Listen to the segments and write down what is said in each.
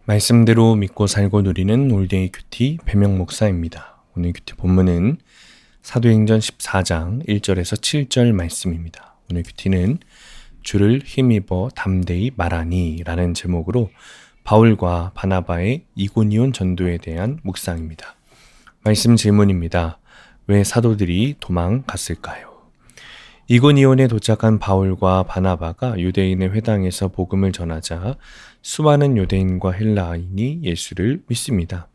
말씀대로 믿고 살고 누리는 올데이 큐티 배명 목사입니다. 오늘 큐티 본문은 사도행전 14장 1절에서 7절 말씀입니다. 오늘 큐티는 주를 힘입어 담대히 말하니 라는 제목으로 바울과 바나바의 이고니온 전도에 대한 묵상입니다. 말씀 질문입니다. 왜 사도들이 도망갔을까요? 이고니온에 도착한 바울과 바나바가 유대인의 회당에서 복음을 전하자 수많은 유대인과 헬라인이 예수를 믿습니다.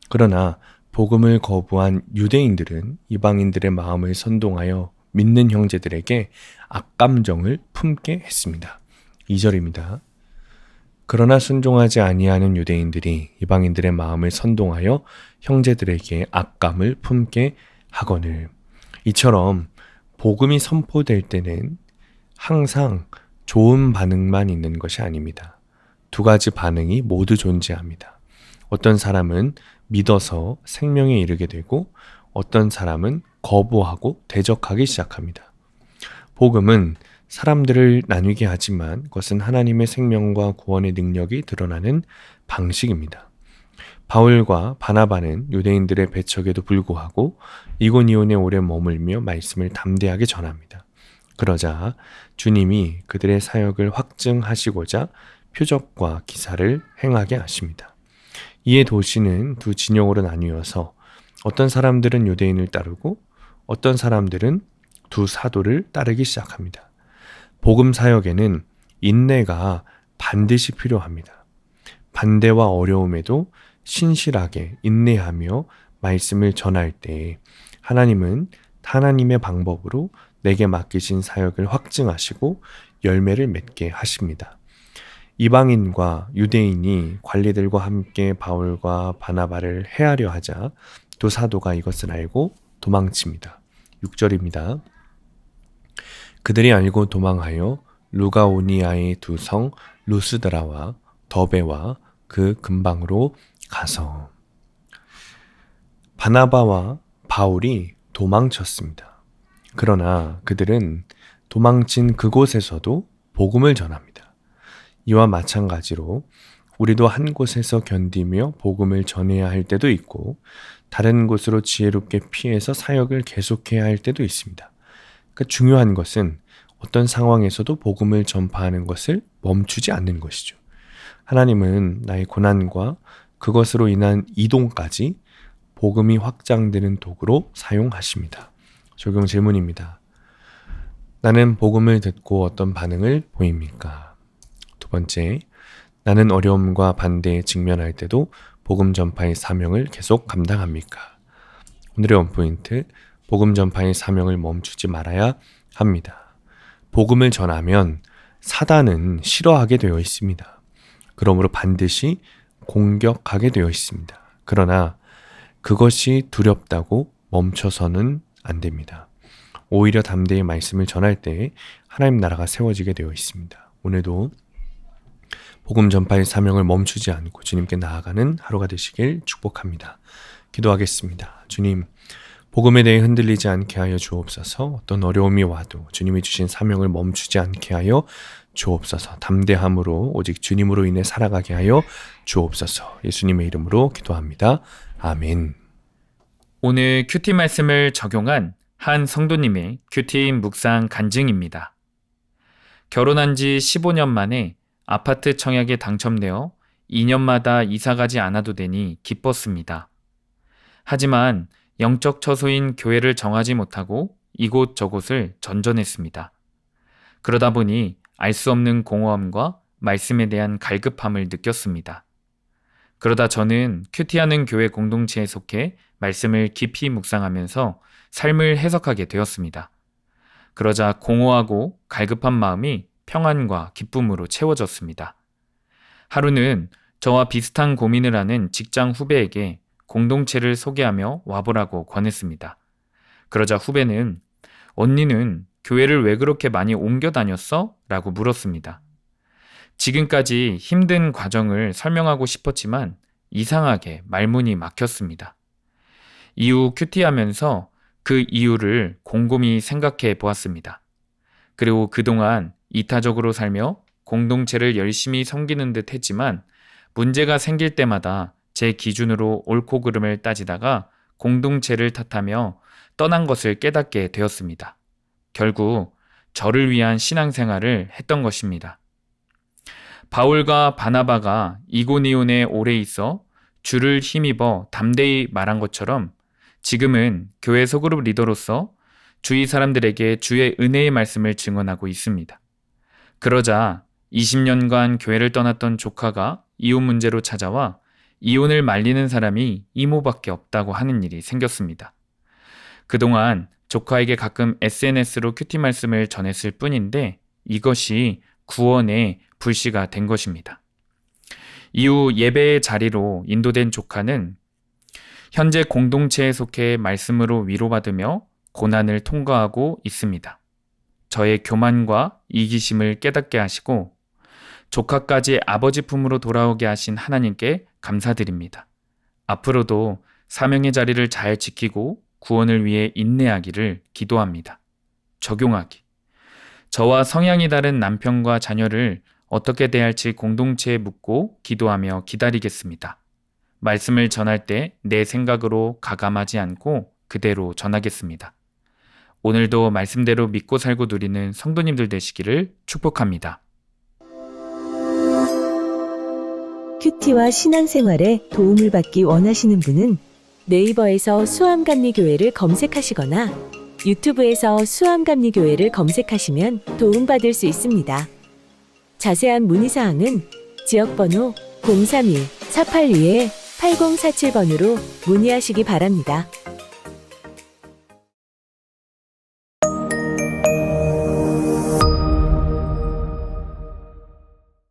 그러나 복음을 거부한 유대인들은 이방인들의 마음을 선동하여 믿는 형제들에게 악감정을 품게 했습니다. 2절입니다. 그러나 순종하지 아니하는 유대인들이 이방인들의 마음을 선동하여 형제들에게 악감을 품게 하거늘. 이처럼 복음이 선포될 때는 항상 좋은 반응만 있는 것이 아닙니다. 두 가지 반응이 모두 존재합니다. 어떤 사람은 믿어서 생명에 이르게 되고 어떤 사람은 거부하고 대적하기 시작합니다. 복음은 사람들을 나뉘게 하지만 그것은 하나님의 생명과 구원의 능력이 드러나는 방식입니다. 바울과 바나바는 유대인들의 배척에도 불구하고 이고니온에 오래 머물며 말씀을 담대하게 전합니다. 그러자 주님이 그들의 사역을 확증하시고자 표적과 기사를 행하게 하십니다. 이에 도시는 두 진영으로 나뉘어서 어떤 사람들은 유대인을 따르고 어떤 사람들은 두 사도를 따르기 시작합니다. 복음 사역에는 인내가 반드시 필요합니다. 반대와 어려움에도 신실하게 인내하며 말씀을 전할 때 하나님은 하나님의 방법으로 내게 맡기신 사역을 확증하시고 열매를 맺게 하십니다. 이방인과 유대인이 관리들과 함께 바울과 바나바를 해하려 하자 두 사도가 이것을 알고 도망칩니다. 6절입니다. 그들이 알고 도망하여 루가오니아의 두 성 루스드라와 더베와 그 근방으로 가서 바나바와 바울이 도망쳤습니다. 그러나 그들은 도망친 그곳에서도 복음을 전합니다. 이와 마찬가지로 우리도 한 곳에서 견디며 복음을 전해야 할 때도 있고 다른 곳으로 지혜롭게 피해서 사역을 계속해야 할 때도 있습니다. 그러니까 중요한 것은 어떤 상황에서도 복음을 전파하는 것을 멈추지 않는 것이죠. 하나님은 나의 고난과 그것으로 인한 이동까지 복음이 확장되는 도구로 사용하십니다. 적용 질문입니다. 나는 복음을 듣고 어떤 반응을 보입니까? 두 번째, 나는 어려움과 반대에 직면할 때도 복음 전파의 사명을 계속 감당합니까? 오늘의 원포인트, 복음 전파의 사명을 멈추지 말아야 합니다. 복음을 전하면 사단은 싫어하게 되어 있습니다. 그러므로 반드시 공격하게 되어 있습니다. 그러나 그것이 두렵다고 멈춰서는 안 됩니다. 오히려 담대히 말씀을 전할 때 하나님 나라가 세워지게 되어 있습니다. 오늘도 복음 전파의 사명을 멈추지 않고 주님께 나아가는 하루가 되시길 축복합니다. 기도하겠습니다. 주님, 복음에 대해 흔들리지 않게 하여 주옵소서. 어떤 어려움이 와도 주님이 주신 사명을 멈추지 않게 하여 주옵소서. 담대함으로 오직 주님으로 인해 살아가게 하여 주옵소서. 예수님의 이름으로 기도합니다. 아멘. 오늘 큐티 말씀을 적용한 한 성도님의 큐티 묵상 간증입니다. 결혼한 지 15년 만에 아파트 청약에 당첨되어 2년마다 이사가지 않아도 되니 기뻤습니다. 하지만 영적 처소인 교회를 정하지 못하고 이곳저곳을 전전했습니다. 그러다 보니 알 수 없는 공허함과 말씀에 대한 갈급함을 느꼈습니다. 그러다 저는 큐티하는 교회 공동체에 속해 말씀을 깊이 묵상하면서 삶을 해석하게 되었습니다. 그러자 공허하고 갈급한 마음이 평안과 기쁨으로 채워졌습니다. 하루는 저와 비슷한 고민을 하는 직장 후배에게 공동체를 소개하며 와보라고 권했습니다. 그러자 후배는 언니는 교회를 왜 그렇게 많이 옮겨 다녔어? 라고 물었습니다. 지금까지 힘든 과정을 설명하고 싶었지만 이상하게 말문이 막혔습니다. 이후 큐티하면서 그 이유를 곰곰이 생각해 보았습니다. 그리고 그동안 이타적으로 살며 공동체를 열심히 섬기는 듯 했지만 문제가 생길 때마다 제 기준으로 옳고 그름을 따지다가 공동체를 탓하며 떠난 것을 깨닫게 되었습니다. 결국 저를 위한 신앙생활을 했던 것입니다. 바울과 바나바가 이고니온에 오래 있어 주를 힘입어 담대히 말한 것처럼 지금은 교회 소그룹 리더로서 주위 사람들에게 주의 은혜의 말씀을 증언하고 있습니다. 그러자 20년간 교회를 떠났던 조카가 이혼 문제로 찾아와 이혼을 말리는 사람이 이모밖에 없다고 하는 일이 생겼습니다. 그동안 조카에게 가끔 SNS로 큐티 말씀을 전했을 뿐인데 이것이 구원의 불씨가 된 것입니다. 이후 예배의 자리로 인도된 조카는 현재 공동체에 속해 말씀으로 위로받으며 고난을 통과하고 있습니다. 저의 교만과 이기심을 깨닫게 하시고 조카까지 아버지 품으로 돌아오게 하신 하나님께 감사드립니다. 앞으로도 사명의 자리를 잘 지키고 구원을 위해 인내하기를 기도합니다. 적용하기. 저와 성향이 다른 남편과 자녀를 어떻게 대할지 공동체에 묻고 기도하며 기다리겠습니다. 말씀을 전할 때 내 생각으로 가감하지 않고 그대로 전하겠습니다. 오늘도 말씀대로 믿고 살고 누리는 성도님들 되시기를 축복합니다. 큐티와 신앙생활에 도움을 받기 원하시는 분은 네이버에서 수암감리교회를 검색하시거나 유튜브에서 수암감리교회를 검색하시면 도움받을 수 있습니다. 자세한 문의사항은 지역번호 031-482-8047번으로 문의하시기 바랍니다.